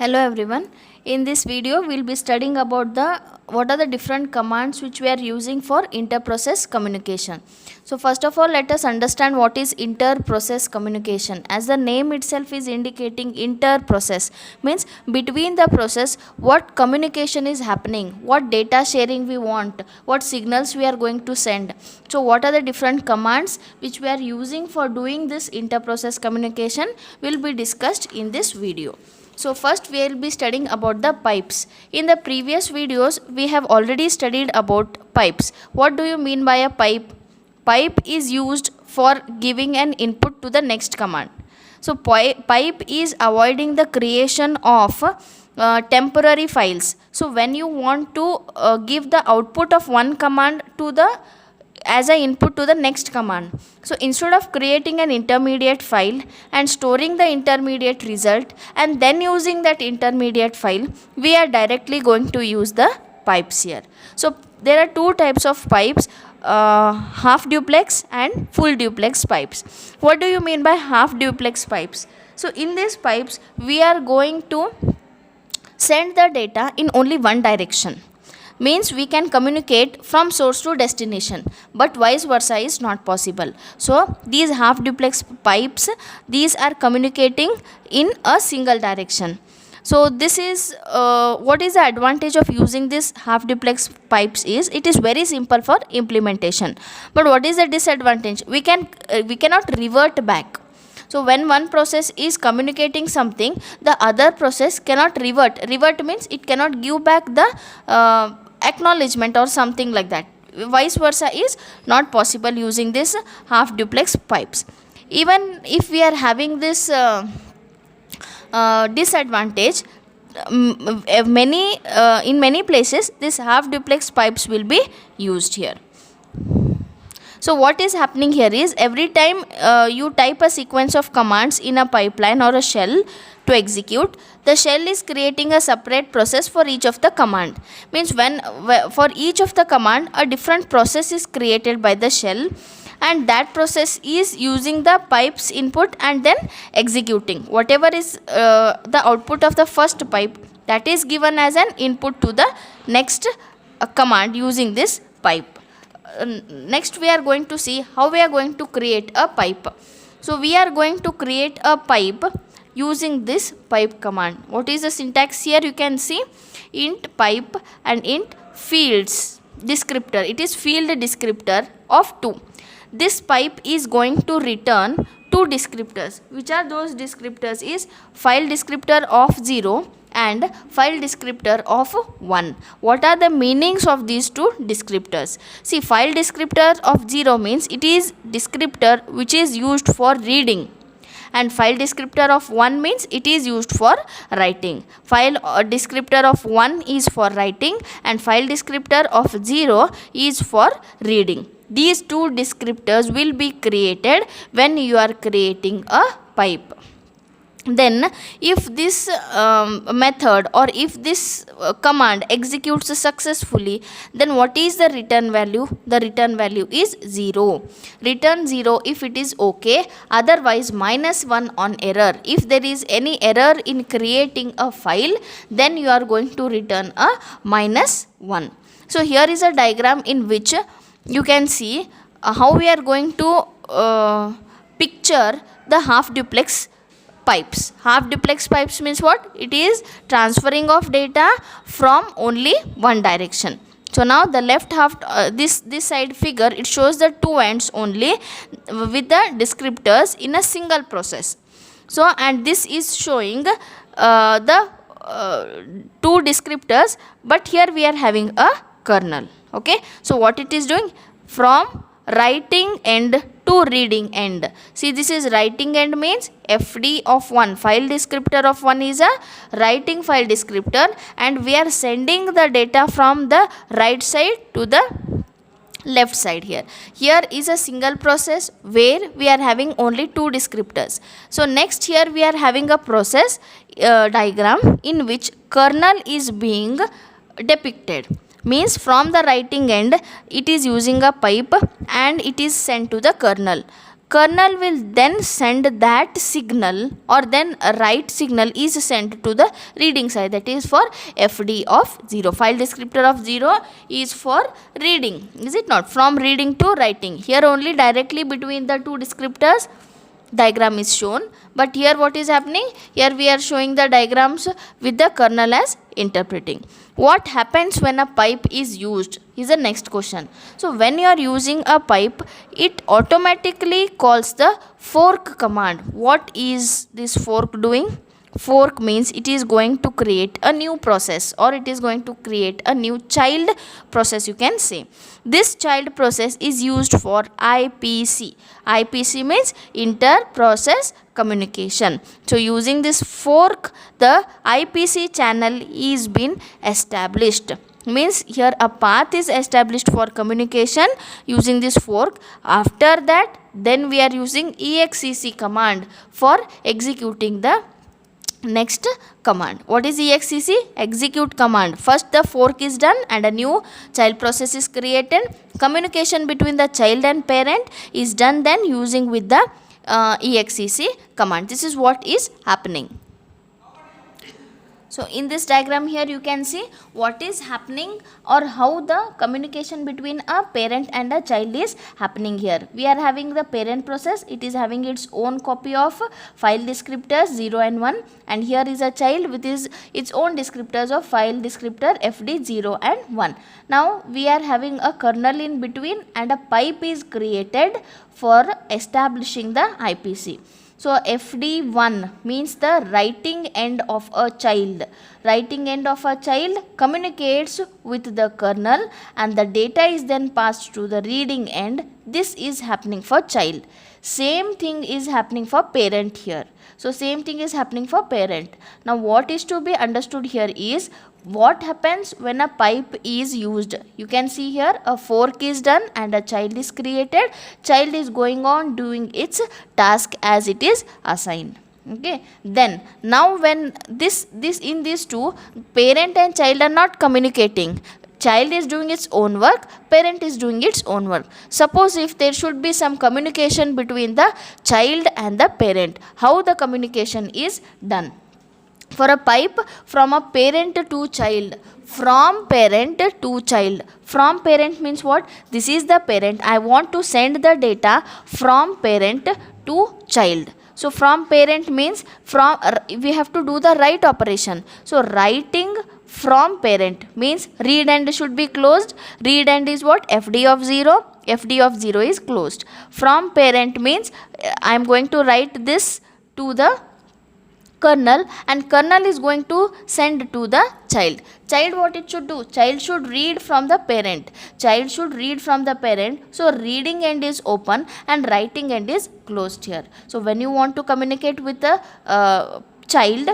Hello everyone. In this video we'll be studying about what are the different commands which we are using for inter-process communication. So first of all, let us understand what is inter-process communication. As the name itself is indicating, inter-process means between the process what communication is happening, what data sharing we want, what signals we are going to send. So what are the different commands which we are using for doing this inter-process communication will be discussed in this video. So first we will be studying about the pipes. In the previous videos we have already studied about pipes. What do you mean by a pipe? Pipe is used for giving an input to the next command. So pipe is avoiding the creation of temporary files. So when you want to give the output of one command to the as an input to the next command. So instead of creating an intermediate file and storing the intermediate result and then using that intermediate file, we are directly going to use the pipes here. So there are two types of pipes, half duplex and full duplex pipes. What do you mean by half duplex pipes? So in these pipes we are going to send the data in only one direction. Means we can communicate from source to destination, but vice versa is not possible. So these half duplex pipes, these are communicating in a single direction. So this is what is the advantage of using this half duplex pipes is it is very simple for implementation. But what is the disadvantage? We cannot revert back. So when one process is communicating something, the other process cannot revert. Revert means it cannot give back the acknowledgement or something like that. Vice versa is not possible using this half duplex pipes. Even if we are having this disadvantage, in many places this half duplex pipes will be used here. So what is happening here is every time you type a sequence of commands in a pipeline or a shell to execute, the shell is creating a separate process for each of the command. Means for each of the command a different process is created by the shell, and that process is using the pipes input and then executing whatever is the output of the first pipe, that is given as an input to the next command using this pipe. Next we are going to see how we are going to create a pipe. So we are going to create a pipe using this pipe command. What is the syntax here? You can see int pipe and int fields descriptor. It is field descriptor of 2. This pipe is going to return two descriptors. Which are those descriptors? Is file descriptor of 0 and file descriptor of 1. What are the meanings of these two descriptors? See, file descriptor of 0 means it is descriptor which is used for reading, and file descriptor of 1 means it is used for writing. File descriptor of 1 is for writing and file descriptor of 0 is for reading. These two descriptors will be created when you are creating a pipe. Then if this method or if this command executes successfully, then what is the return value? The return value is 0. Return 0 if it is okay, otherwise -1 on error. If there is any error in creating a file, then you are going to return a -1. So here is a diagram in which you can see how we are going to picture the half duplex pipes. Half duplex pipes means what? It is transferring of data from only one direction. So now the left half, this side figure, it shows the two ends only with the descriptors in a single process. So and this is showing the two descriptors, but here we are having a kernel. Okay, so what it is doing? From writing end to reading end. See, this is writing end means FD of 1, file descriptor of 1 is a writing file descriptor, and we are sending the data from the right side to the left side here. Here is a single process where we are having only two descriptors. So next here we are having a process diagram in which kernel is being depicted. Means from the writing end it is using a pipe and it is sent to the kernel. kernel will then send that signal, or then a write signal is sent to the reading side, that is for fd of 0. File descriptor of 0 is for reading, is it not? From reading to writing. Here only directly between the two descriptors diagram is shown, but here what is happening? Here we are showing the diagrams with the kernel as interpreting. What happens when a pipe is used is the next question. So when you are using a pipe, it automatically calls the fork command. What is this fork doing? Fork means it is going to create a new process, or it is going to create a new child process, you can say. This child process is used for IPC. IPC means inter process communication. So using this fork, the IPC channel is been established. Means here a path is established for communication using this fork. After that, then we are using exec command for executing the next command. What is exec? Execute command. First the fork is done and a new child process is created. Communication between the child and parent is done then using with the exec command. This is what is happening. So in this diagram here you can see what is happening, or how the communication between a parent and a child is happening here. We are having the parent process, it is having its own copy of file descriptors 0 and 1, and here is a child with its own descriptors of file descriptor fd 0 and 1. Now we are having a kernel in between and a pipe is created for establishing the IPC. So FD1 means the writing end of a child. Writing end of a child communicates with the kernel and the data is then passed to the reading end. This is happening for child. Same thing is happening for parent here. So same thing is happening for parent. Now what is to be understood here is what happens when a pipe is used. You can see here a fork is done and a child is created. Child is going on doing its task as it is assigned. Okay, then now when this in these two, parent and child are not communicating. Child is doing its own work, parent is doing its own work. Suppose if there should be some communication between the child and the parent, how the communication is done? For a pipe from a parent to child, from parent to child. From parent means what? This is the parent. I want to send the data from parent to child. So from parent means we have to do the write operation. So writing from parent means read end should be closed. Read end is what? FD of 0. FD of 0 is closed. From parent means I am going to write this to the kernel and kernel is going to send to the child. Child what it should do? Child should read from the parent. Child should read from the parent. So reading end is open and writing end is closed here. So when you want to communicate with the child,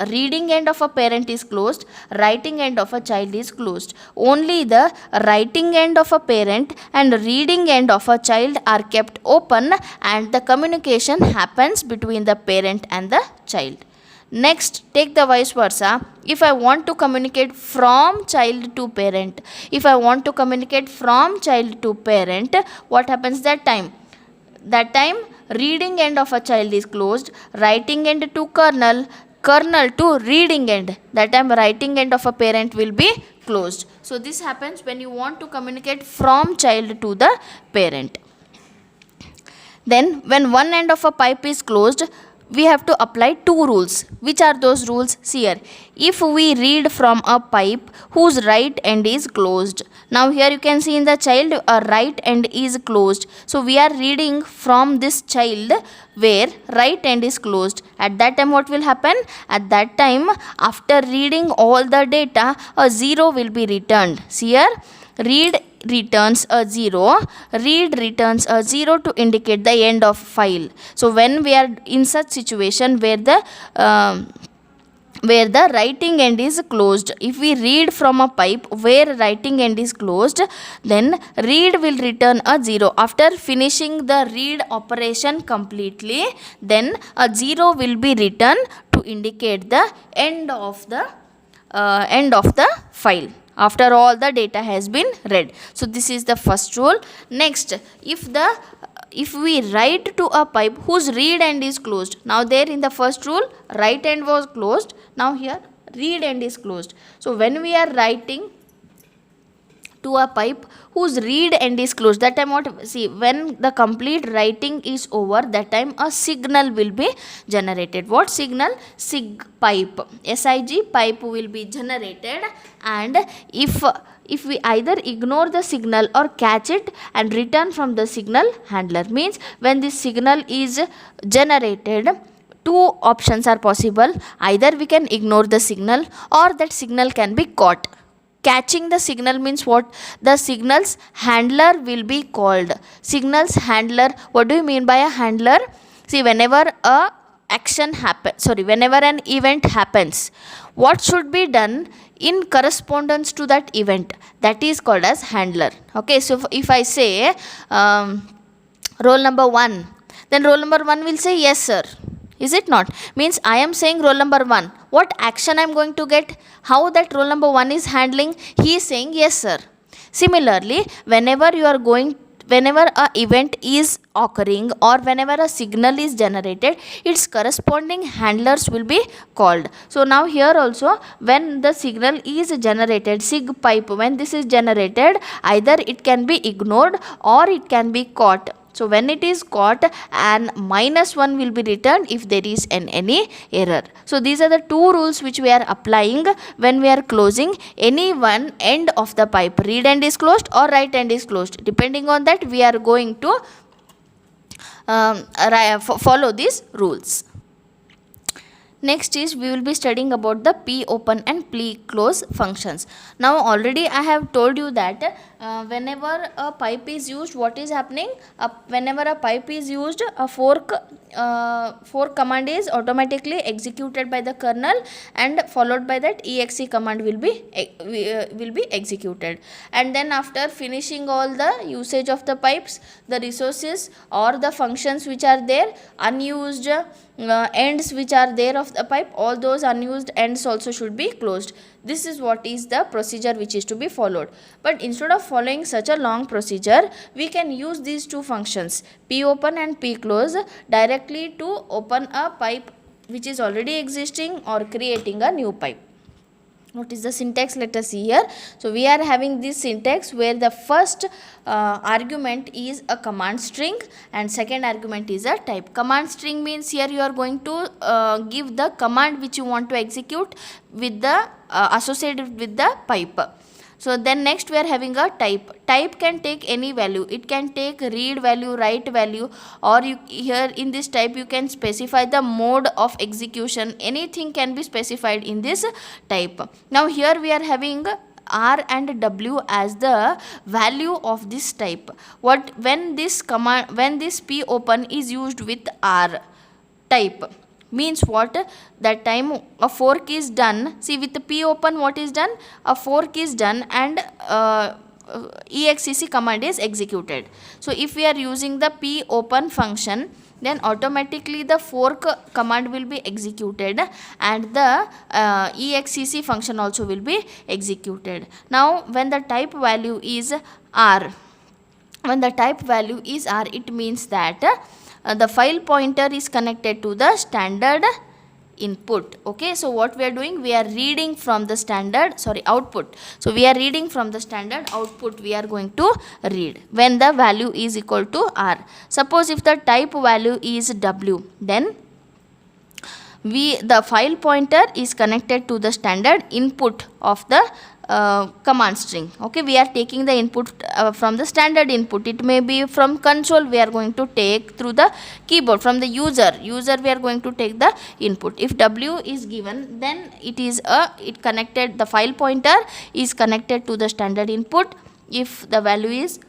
reading end of a parent is closed, writing end of a child is closed. Only the writing end of a parent and reading end of a child are kept open and the communication happens between the parent and the child. Next, take the vice versa. If I want to communicate from child to parent, if I want to communicate from child to parent, what happens that time? That time, reading end of a child is closed, writing end to kernel, kernel to reading end. That time, writing end of a parent will be closed. So this happens when you want to communicate from child to the parent. Then, when one end of a pipe is closed, we have to apply two rules. Which are those rules? See here. If we read from a pipe whose right end is closed. Now here you can see in the child a right end is closed. So we are reading from this child where right end is closed. At that time what will happen? At that time after reading all the data, a 0 will be returned. See here. Read returns a 0, read returns a 0 to indicate the end of file. So when we are in such situation where the writing end is closed, if we read from a pipe where writing end is closed, then read will return a 0. After finishing the read operation completely, then a 0 will be returned to indicate the end of the file after all the data has been read. So this is the first rule. Next, if the if we write to a pipe whose read end is closed, now there in the first rule right end was closed, now here read end is closed. So when we are writing to a pipe whose read end is closed, that time what, see, when the complete writing is over, that time a signal will be generated. What signal? Sig pipe, sig pipe will be generated. And if we either ignore the signal or catch it and return from the signal handler, means when this signal is generated, two options are possible. Either we can ignore the signal or that signal can be caught. Catching the signal means what? The signals handler will be called. Signals handler, what do you mean by a handler? See, whenever a action happens, whenever an event happens, what should be done in correspondence to that event, that is called as handler. Okay, so if I say roll number 1, then roll number 1 will say yes sir. Is it not? Means I am saying roll number 1. What action I am going to get? How that roll number 1 is handling? He is saying yes sir. Similarly, whenever a event is occurring or whenever a signal is generated, its corresponding handlers will be called. So now here also, when the signal is generated, sig pipe, when this is generated, either it can be ignored or it can be caught. So when it is caught, and -1 will be returned if there is any error. So these are the two rules which we are applying when we are closing any one end of the pipe. Read end is closed or right end is closed. Depending on that, we are going to follow these rules. Next is we will be studying about the p open and p close functions. Now already I have told you that whenever a pipe is used, what is happening? Whenever a pipe is used, a fork command is automatically executed by the kernel, and followed by that exe command will be executed. And then after finishing all the usage of the pipes, the resources or the functions which are there, unused ends which are there of the pipe, all those unused ends also should be closed. This is what is the procedure which is to be followed. But instead of following such a long procedure, we can use these two functions, p open and p close, directly to open a pipe which is already existing or creating a new pipe. What is the syntax? Let us see here. So we are having this syntax where the first argument is a command string and second argument is a type. Command string means here you are going to give the command which you want to execute with the associated with the pipe. So then next we are having a type. Type can take any value. It can take read value, write value, or here in this type you can specify the mode of execution. Anything can be specified in this type. Now here we are having R and W as the value of this type. When this p open is used with R type, means what? That time a fork is done. See, with the p open, what is done? A fork is done and exec command is executed. So if we are using the p open function, then automatically the fork command will be executed and the exec function also will be executed. Now when the type value is R, it means that the file pointer is connected to the standard input. Okay, so what we are doing, we are reading from the output. So we are reading from the standard output, we are going to read when the value is equal to R. Suppose if the type value is W, then the file pointer is connected to the standard input of the command string. Okay, we are taking the input from the standard input. It may be from console, we are going to take through the keyboard. From the user we are going to take the input. If W is given, then the file pointer is connected to the standard input. If the value is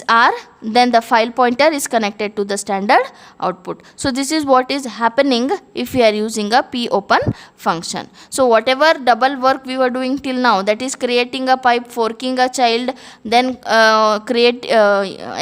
R, then the file pointer is connected to the standard output. So this is what is happening if we are using a p open function. So whatever double work we were doing till now, that is creating a pipe, forking a child, then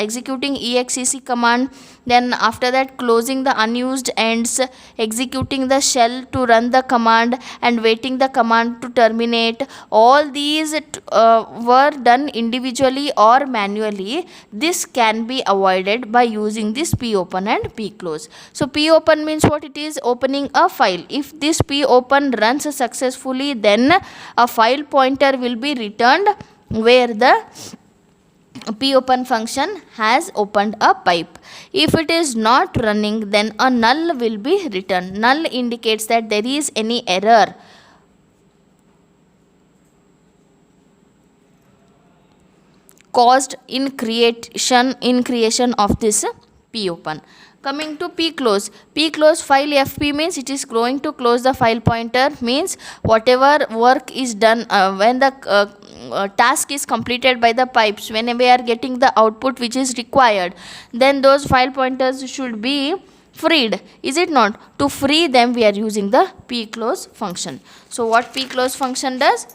executing exec command, then after that closing the unused ends, executing the shell to run the command and waiting the command to terminate, all these were done individually or manually. This can can be avoided by using this popen and pclose. So popen means what? It is opening a file. If this popen runs successfully, then a file pointer will be returned where the popen function has opened a pipe. If it is not running, then a null will be returned. Null indicates that there is any error caused in creation of this popen. Coming to pclose file fp means it is going to close the file pointer, means whatever work is done when the task is completed by the pipes, when we are getting the output which is required, then those file pointers should be freed, is it not? To free them we are using the pclose function. So what pclose function does?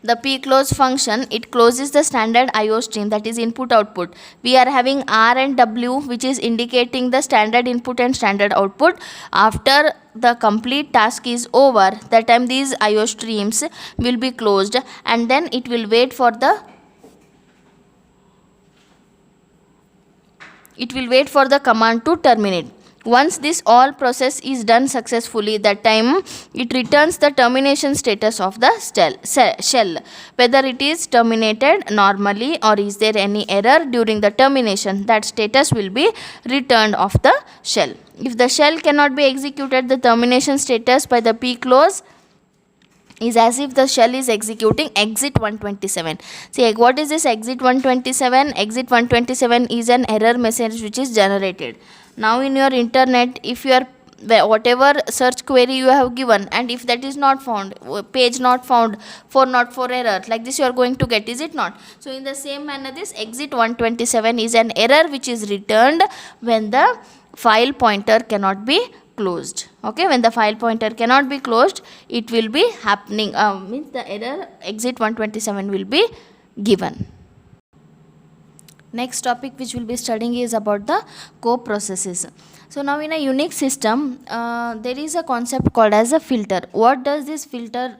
The pclose function, it closes the standard IO stream, that is input output. We are having R and W, which is indicating the standard input and standard output. After the complete task is over, that time these IO streams will be closed, and then it will wait for the command to terminate. Once this all process is done successfully, that time it returns the termination status of the shell, whether it is terminated normally or is there any error during the termination. That status will be returned of the shell. If the shell cannot be executed, the termination status by the pclose is as if the shell is executing exit 127. See, what is this exit 127? Exit 127 is an error message which is generated. Now in your internet, if you are whatever search query you have given, and if that is not found, page not found, 404 error, like this you are going to get, is it not? So in the same manner, this exit 127 is an error which is returned when the file pointer cannot be closed. Okay, when the file pointer cannot be closed, it will be happening, means the error exit 127 will be given. Next topic which we'll be studying is about the coprocesses. So now in a Unix system, there is a concept called as a filter. What does this filter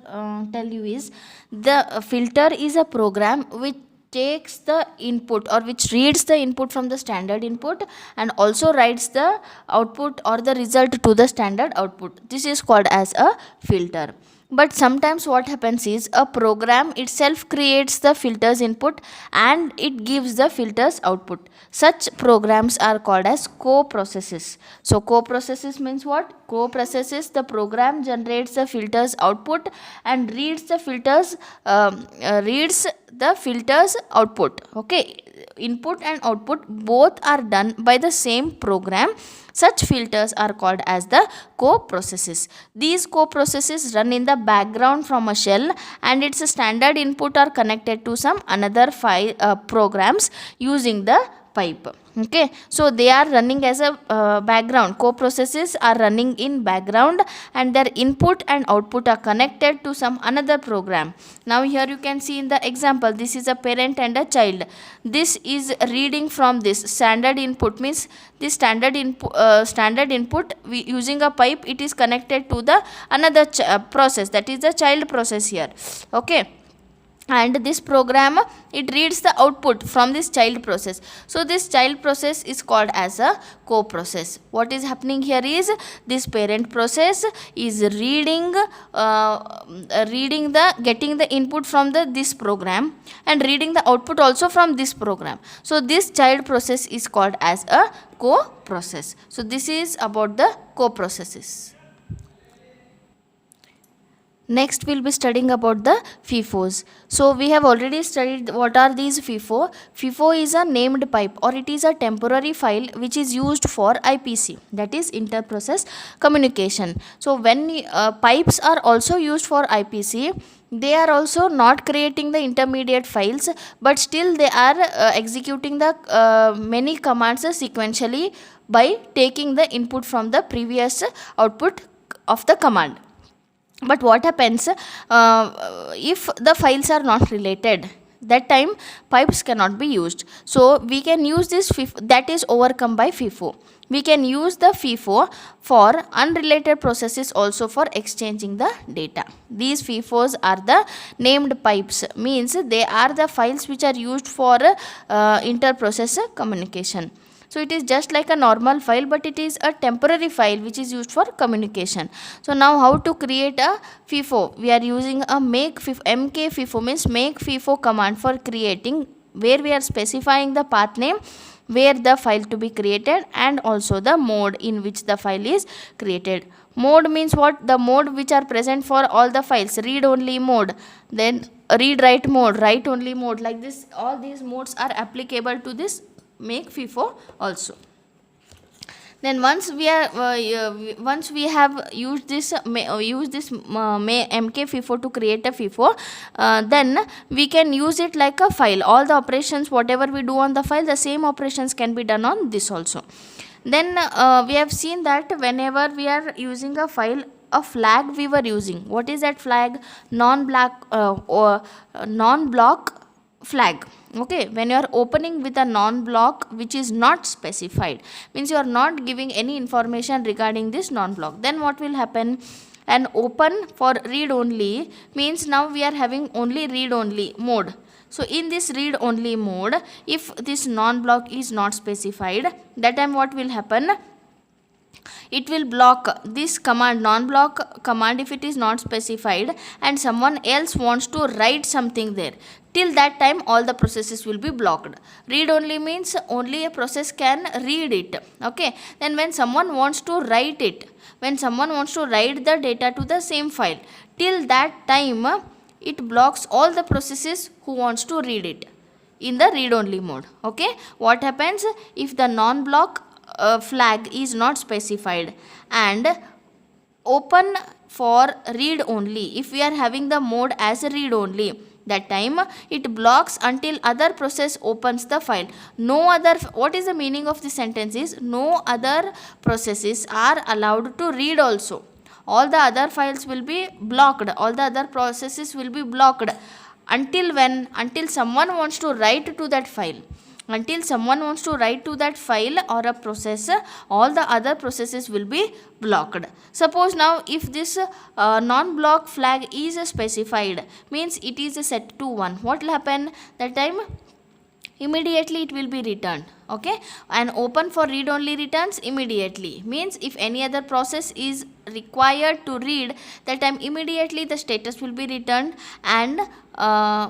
tell you is, the filter is a program which takes the input or which reads the input from the standard input and also writes the output or the result to the standard output. This is called as a filter. But sometimes what happens is, a program itself creates the filters input and it gives the filters output. Such programs are called as coprocesses. So coprocesses means what? Coprocesses, the program generates the filters output and reads the filters output. Okay, input and output both are done by the same program. Such filters are called as the coprocesses. These coprocesses run in the background from a shell, and its standard input are connected to some another programs using the pipe. Okay, so they are running as a background. Coprocesses are running in background and their input and output are connected to some another program. Now here you can see in the example, this is a parent and a child. This is reading from this standard input, means this standard input using a pipe, it is connected to the another process, that is the child process here. Okay, and this program, it reads the output from this child process. So this child process is called as a coprocess. What is happening here is, this parent process is getting the input from this program and reading the output also from this program. So this child process is called as a coprocess. So this is about the coprocesses. Next we'll be studying about the FIFOs. So we have already studied what are these FIFO. FIFO is a named pipe, or it is a temporary file which is used for IPC, that is inter-process communication. So when pipes are also used for IPC, they are also not creating the intermediate files, but still they are executing the many commands sequentially by taking the input from the previous output of the command. But what happens if the files are not related? that time pipes cannot be used. So we can use this FIFO, that is overcome by FIFO. We can use the FIFO for unrelated processes also for exchanging the data. These FIFOs are the named pipes, means they are the files which are used for inter-process communication. So it is just like a normal file, but it is a temporary file which is used for communication. So now how to create a FIFO? We are using a make FIFO, MK FIFO means make FIFO command for creating, where we are specifying the path name, where the file to be created, and also the mode in which the file is created. Mode means what? The mode which are present for all the files. Read only mode, then read write mode, write only mode, like this. All these modes are applicable to this make FIFO also. Then once we have used this MK FIFO to create a FIFO, then we can use it like a file. All the operations whatever we do on the file, the same operations can be done on this also. Then we have seen that whenever we are using a file, a flag we were using. What is that flag? Non-block flag. Okay, when you are opening with a non-block which is not specified, means you are not giving any information regarding this non-block, then what will happen? And open for read only means now we are having only read only mode. So in this read only mode, if this non-block is not specified, that time what will happen? It will block this command, non-block command, if it is not specified and someone else wants to write something there. Till that time all the processes will be blocked. Read only means only a process can read it. Okay. Then when someone wants to write it, when someone wants to write the data to the same file, till that time it blocks all the processes who wants to read it in the read only mode. Okay. What happens if the non-block flag is not specified and open for read only? If we are having the mode as read only, that time it blocks until other process opens the file. No other, what is the meaning of this sentence is, no other processes are allowed to read also. All the other files will be blocked, all the other processes will be blocked. Until when? Until someone wants to write to that file. Until someone wants to write to that file or a process, all the other processes will be blocked. Suppose now if this non-block flag is specified, means it is set to 1. What will happen? That time immediately it will be returned. Okay. And open for read only returns immediately, means if any other process is required to read, that time immediately the status will be returned, and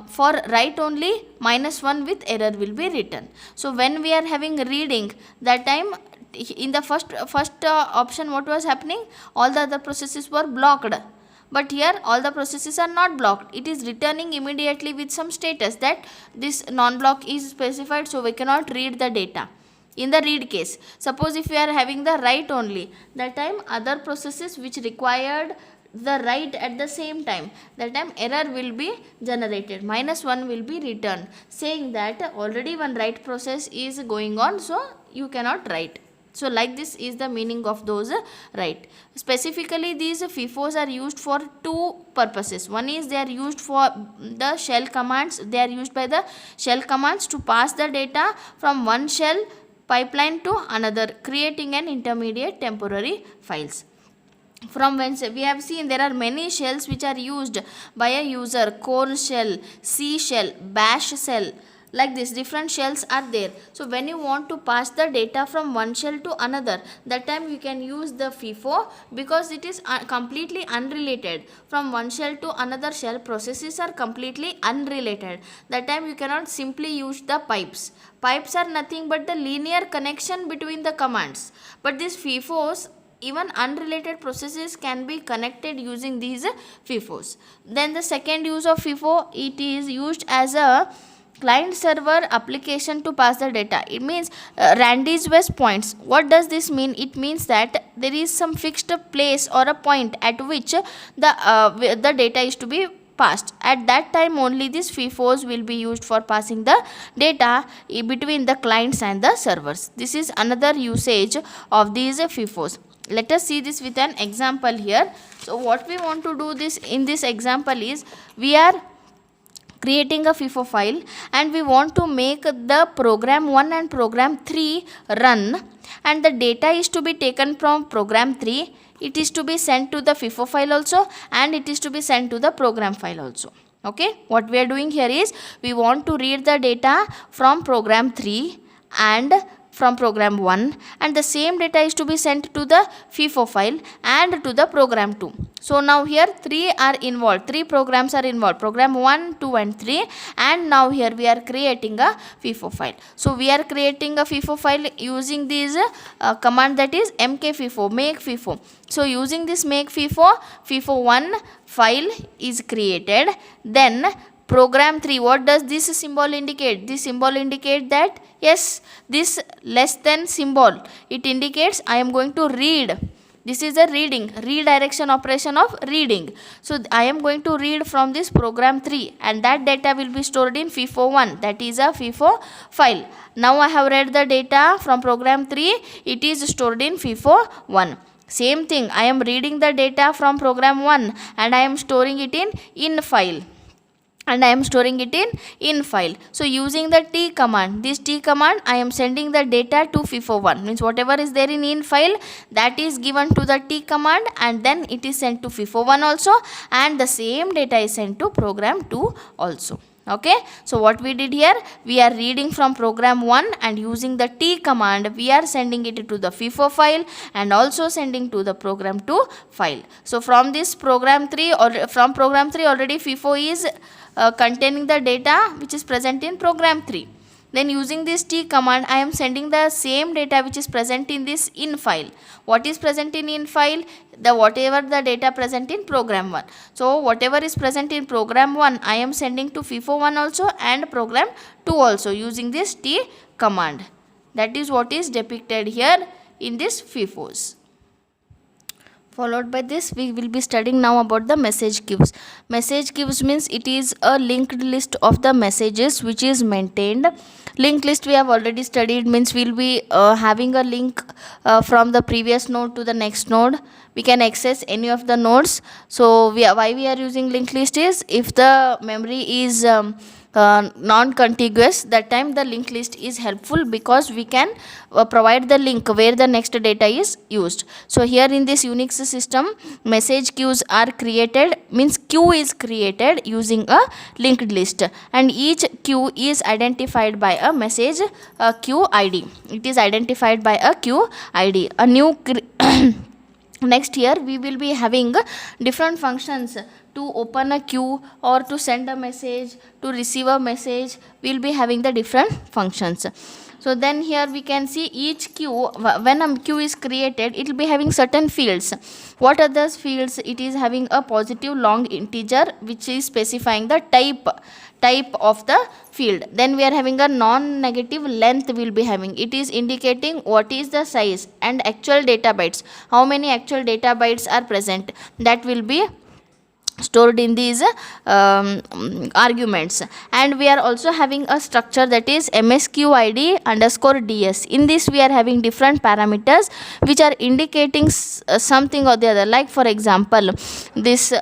for write only -1 with error will be written. So when we are having reading, that time in the first option what was happening? All the other processes were blocked. But here all the processes are not blocked. It is returning immediately with some status that this non-block is specified, so we cannot read the data. In the read case, suppose if we are having the write only, that time other processes which required the write at the same time, that time error will be generated, -1 will be returned, saying that already one write process is going on, so you cannot write. So like this is the meaning of those write. Specifically these FIFOs are used for two purposes. One is they are used for the shell commands. They are used by the shell commands to pass the data from one shell pipeline to another, creating an intermediate temporary files. From whence we have seen there are many shells which are used by a user: corn shell, C shell, bash shell. Like this different shells are there. So when you want to pass the data from one shell to another, that time you can use the FIFO, because it is completely unrelated. From one shell to another shell, processes are completely unrelated. That time you cannot simply use the pipes. Pipes are nothing but the linear connection between the commands. But these FIFOs, even unrelated processes can be connected using these FIFOs. Then the second use of FIFO, it is used as a client server application to pass the data. It means Randy's West points. What does this mean? It means that there is some fixed place or a point at which the data is to be passed. At that time only these FIFOs will be used for passing the data between the clients and the servers. This is another usage of these FIFOs. Let us see this with an example here. So what we want to do this in this example is, we are creating a FIFO file, and we want to make the program 1 and program 3 run, and the data is to be taken from program 3. It is to be sent to the FIFO file also, and it is to be sent to the program file also. Okay, what we are doing here is we want to read the data from program 3 and from program 1, and the same data is to be sent to the FIFO file and to the program 2. So now here 3 are involved, 3 programs are involved, program 1, 2 and 3, and now here we are creating a FIFO file. So we are creating a FIFO file using this command, that is mkfifo, make FIFO. So using this make FIFO, FIFO1 file is created. Then program 3, what does this symbol indicate? This symbol indicate that yes, this less than symbol, it indicates I am going to read. This is a reading, redirection operation of reading. So I am going to read from this program 3, and that data will be stored in FIFO1, that is a FIFO file. Now I have read the data from program 3, it is stored in FIFO1. Same thing, I am reading the data from program 1 and I am storing it in file. And I am storing it in file. So using the T command, this T command, I am sending the data to FIFO1. Means whatever is there in file, that is given to the T command, and then it is sent to FIFO1 also, and the same data is sent to program 2 also. Okay, so what we did here, we are reading from program 1 and using the T command we are sending it to the FIFO file and also sending to the program 2 file. So from this program 3, or from program 3 already FIFO is containing the data which is present in program 3. Then using this T command, I am sending the same data which is present in this in file. What is present in file? The whatever the data present in program 1. So whatever is present in program 1, I am sending to FIFO1 also and program 2 also using this T command. That is what is depicted here in this FIFOs. Followed by this, we will be studying now about the message queues. Message queues means it is a linked list of the messages which is maintained. Linked list we have already studied, means we will be having a link from the previous node to the next node. We can access any of the nodes. So why we are using linked list is, if the memory is non-contiguous, that time the linked list is helpful because we can provide the link where the next data is used. So here in this Unix system, message queues are created, means queue is created using a linked list, and each queue is identified by a message queue ID. It is identified by a queue ID. A new next here we will be having different functions to open a queue or to send a message, to receive a message. We will be having the different functions. So then here we can see each queue, when a queue is created, it will be having certain fields. What are those fields? It is having a positive long integer which is specifying the type of the field. Then we are having a non-negative length we will be having. It is indicating what is the size, and actual data bytes. How many actual data bytes are present? That will be stored in these arguments. And we are also having a structure, that is msqid_ds. In this we are having different parameters which are indicating something or the other. Like for example, this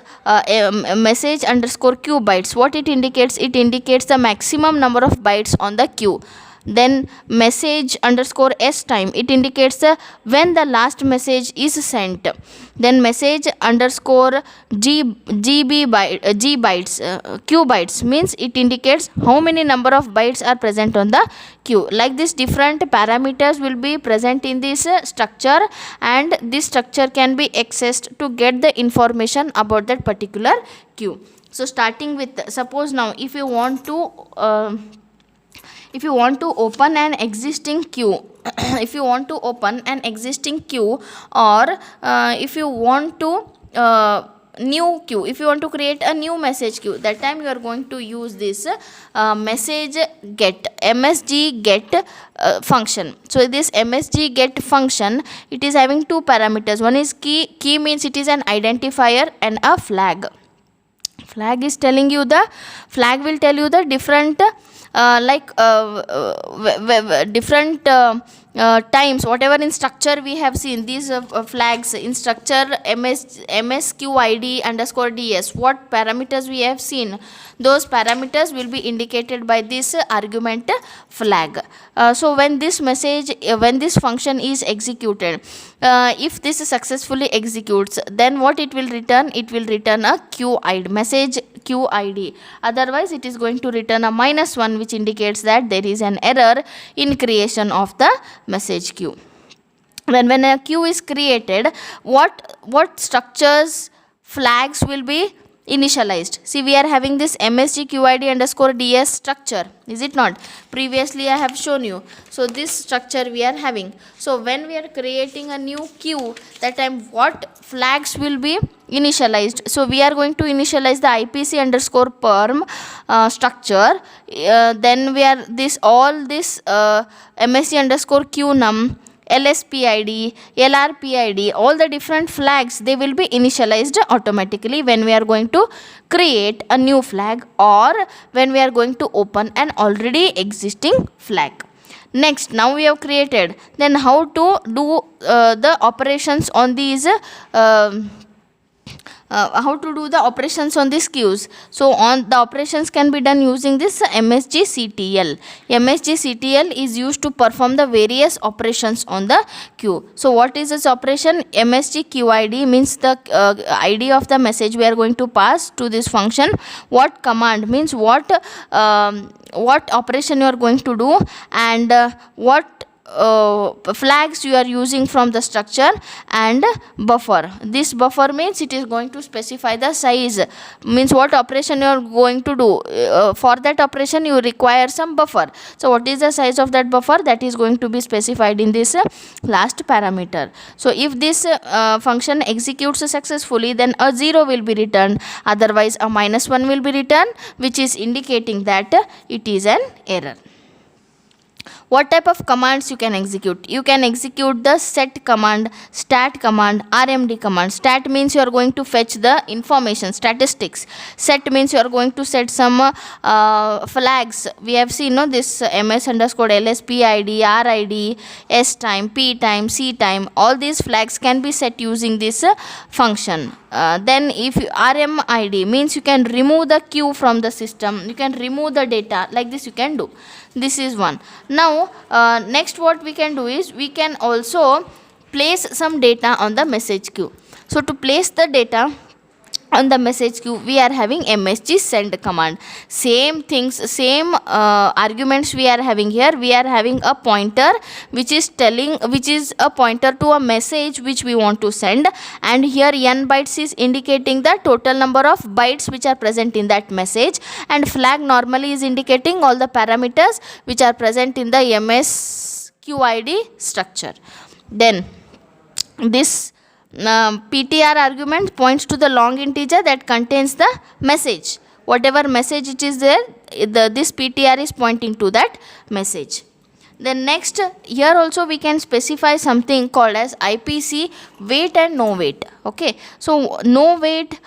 message underscore queue bytes, what it indicates? It indicates the maximum number of bytes on the queue. Then message underscore s time, it indicates the when the last message is sent. Then message underscore g bytes, q bytes, means it indicates how many number of bytes are present on the queue. Like this, different parameters will be present in this structure, and this structure can be accessed to get the information about that particular queue. So starting with, suppose now if you want to open an existing queue, if you want to open an existing queue, or if you want to new queue, if you want to create a new message queue, that time you are going to use this message get, msg get function. So this msg get function, it is having two parameters. One is key means it is an identifier, and a flag. Flag is telling you the, flag will tell you the different different times, whatever in structure we have seen, these flags in structure msqid underscore ds, what parameters we have seen, those parameters will be indicated by this argument flag. So when this message, when this function is executed, if this successfully executes, then what it will return? It will return a qid, message qid. Otherwise it is going to return a -1, which indicates that there is an error in creation of the message queue. Then when a queue is created, what structures, flags will be initialized? See, we are having this msg qid underscore ds structure, is it not? Previously I have shown you. So this structure we are having. So when we are creating a new queue, that time what flags will be initialized? So we are going to initialize the ipc underscore perm structure. Then we are this msc underscore qnum, lspid, lrpid, all the different flags, they will be initialized automatically when we are going to create a new flag or when we are going to open an already existing flag. Next, now we have created, then how to do the operations on these how to do the operations on these queues? So on the operations can be done using this msgctl. msgctl is used to perform the various operations on the queue. So what is this operation? msgqid means the id of the message we are going to pass to this function. What command means what operation you are going to do, and what flags you are using from the structure, and buffer. This buffer means it is going to specify the size, means what operation you are going to do. For that operation you require some buffer. So what is the size of that buffer? That is going to be specified in this last parameter. So if this function executes successfully, then a 0 will be returned, otherwise a -1 will be returned, which is indicating that it is an error. What type of commands you can execute? You can execute the set command, stat command, rmd command. Stat means you are going to fetch the information, statistics. Set means you are going to set some flags. We have seen this ms underscore ls pid, rid, s time, p time, c time. All these flags can be set using this function. Then if rmid means you can remove the queue from the system, you can remove the data, like this you can do. This is one. Now next what we can do is we can also place some data on the message queue. So to place the data on the message queue, we are having msg send command. Same things, same arguments we are having here. We are having a pointer which is a pointer to a message which we want to send, and here n bytes is indicating the total number of bytes which are present in that message, and flag normally is indicating all the parameters which are present in the msqid structure. Then this ptr argument points to the long integer that contains the message. Whatever message it is there, this ptr is pointing to that message. Then next, here also we can specify something called as ipc wait and no wait. Okay, so no wait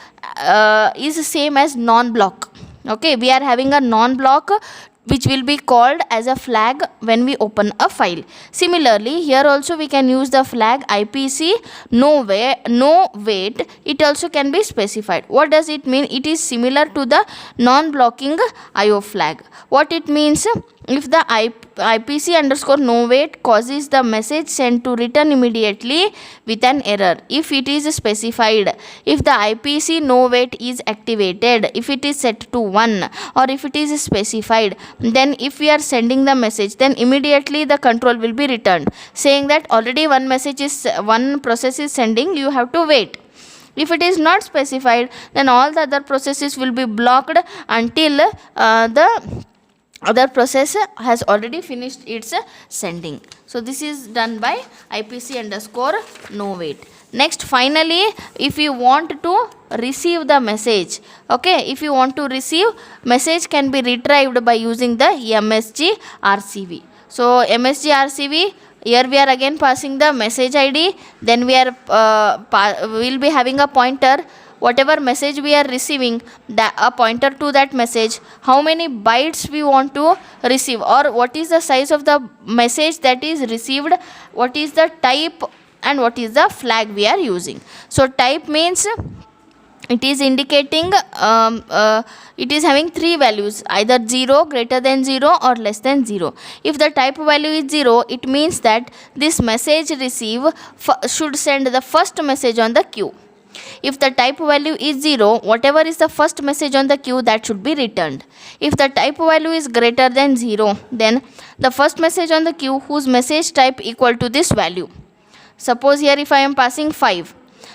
is same as non block. Okay, we are having a non block which will be called as a flag when we open a file. Similarly, here also we can use the flag ipc no wait. It also can be specified. What does it mean? It is similar to the non-blocking IO flag. What it means? If the ipc underscore no wait causes the message sent to return immediately with an error, if it is specified, if the ipc no wait is activated, if it is set to 1, or if it is specified, then if we are sending the message, then immediately the control will be returned, saying that already one process is sending, you have to wait. If it is not specified, then all the other processes will be blocked until the other process has already finished its sending. So this is done by ipc underscore no wait. Next, finally, if you want to receive the message, okay, if you want to receive, message can be retrieved by using the msg rcv. So msg rcv, here we are again passing the message id, then we are will be having a pointer whatever message we are receiving, that a pointer to that message, how many bytes we want to receive, or what is the size of the message that is received, what is the type, and what is the flag we are using. So type means it is indicating it is having three values, either 0, greater than 0, or less than 0. If the type value is 0, it means that this message receive should send the first message on the queue. If the type value is 0, whatever is the first message on the queue, that should be returned. If the type value is greater than 0, then the first message on the queue whose message type equal to this value. Suppose here if I am passing 5,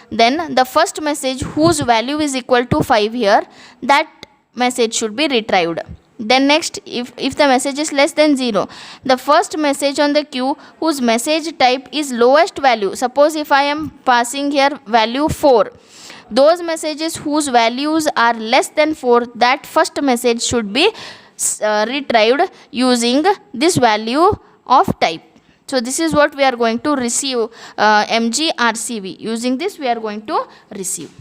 then the first message whose value is equal to 5 here, that message should be retrieved. Then next, if the message is less than 0, the first message on the queue whose message type is lowest value, suppose if I am passing here value 4, those messages whose values are less than 4, that first message should be retrieved using this value of type. So this is what we are going to receive, MGRCV. Using this we are going to receive.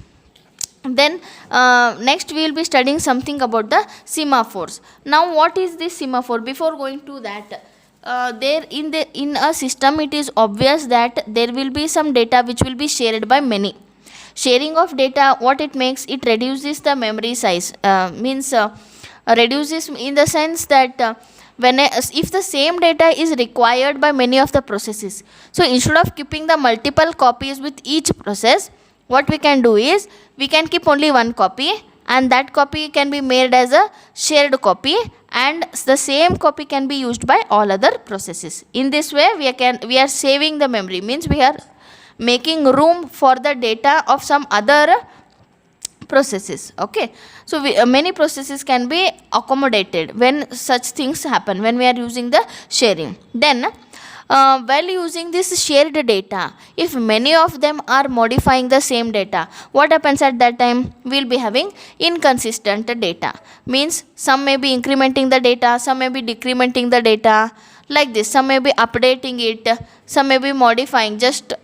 Then next we will be studying something about the semaphores. Now what is this semaphore? Before going to that, there in a system it is obvious that there will be some data which will be shared by many. Sharing of data, what it makes, it reduces the memory size, reduces in the sense that if the same data is required by many of the processes, so instead of keeping the multiple copies with each process, what we can do is we can keep only one copy, and that copy can be made as a shared copy, and the same copy can be used by all other processes. In this way we are saving the memory, means we are making room for the data of some other processes. Okay, so many processes can be accommodated when such things happen, when we are using the sharing. Then while using this shared data, if many of them are modifying the same data, what happens at that time? We will be having inconsistent data, means some may be incrementing the data, some may be decrementing the data, like this. Some may be updating it, some may be modifying, just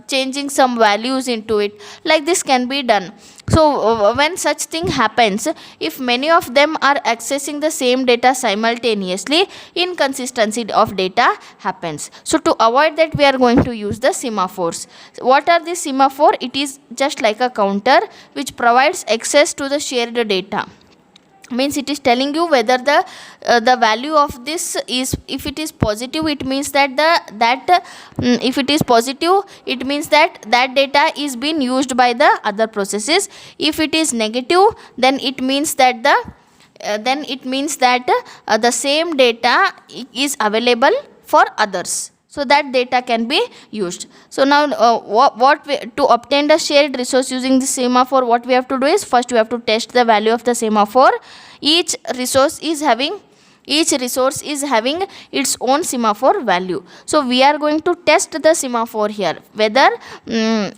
changing some values into it, like this can be done. So when such thing happens, if many of them are accessing the same data simultaneously, inconsistency of data happens. So to avoid that, we are going to use the semaphores. What are the semaphore? It is just like a counter which provides access to the shared data. Means it is telling you whether the value of this is, if it is positive, it means that if it is positive, it means that data is being used by the other processes. If it is negative, then it means that the same data is available for others, so that data can be used. So now to obtain the shared resource using the semaphore, what we have to do is, first we have to test the value of the semaphore. Each resource is having its own semaphore value. So we are going to test the semaphore here, whether the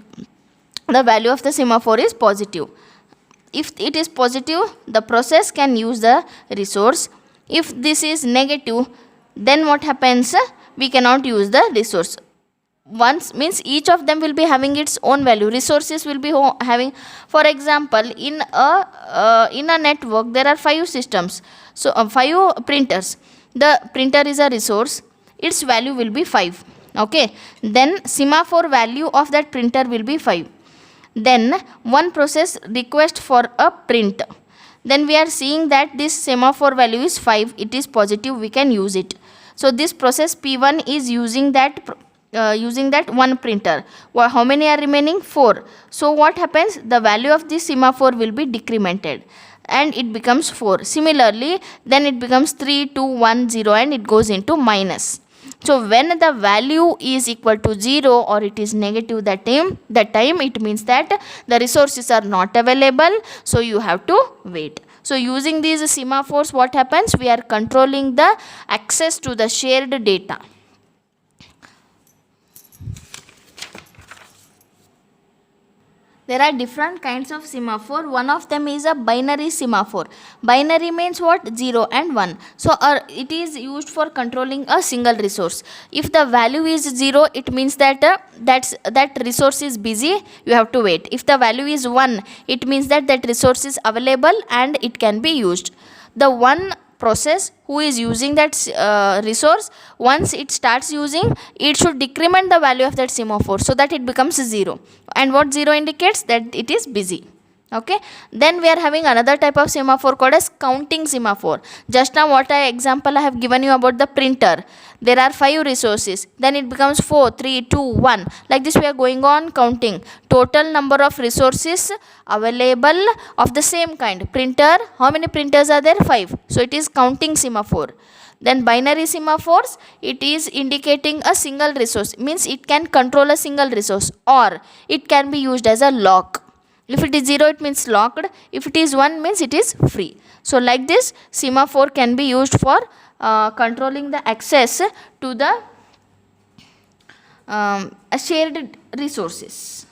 value of the semaphore is positive. If it is positive, the process can use the resource. If this is negative, then what happens? We cannot use the resource. Once means each of them will be having its own value. Resources will be having, for example, in a network there are 5 systems, so 5 printers. The printer is a resource, its value will be 5. Okay, then semaphore value of that printer will be 5. Then one process request for a print, then we are seeing that this semaphore value is 5, it is positive, we can use it. So this process P1 is using that one printer. How many are remaining? 4. So what happens? The value of this semaphore will be decremented and it becomes 4. Similarly, then it becomes 3, 2, 1, 0 and it goes into minus. So when the value is equal to 0 or it is negative, that time it means that the resources are not available, so you have to wait. So using these semaphores, what happens? We are controlling the access to the shared data. There are different kinds of semaphore. One of them is a binary semaphore. Binary means what? 0 and 1. So it is used for controlling a single resource. If the value is 0, it means that that resource is busy, you have to wait. If the value is 1, it means that that resource is available and it can be used. The one process who is using that resource, once it starts using, it should decrement the value of that semaphore so that it becomes 0. And what 0 indicates? That it is busy. Okay, then we are having another type of semaphore called as counting semaphore. Just now what example I have given you about the printer, there are 5 resources, then it becomes 4, 3, 2, 1, like this we are going on counting total number of resources available of the same kind. Printer, how many printers are there? 5. So it is counting semaphore. Then binary semaphores, it is indicating a single resource, means it can control a single resource, or it can be used as a lock. If it is 0, it means locked. If it is 1, means it is free. So like this, semaphore can be used for controlling the access to the shared resources.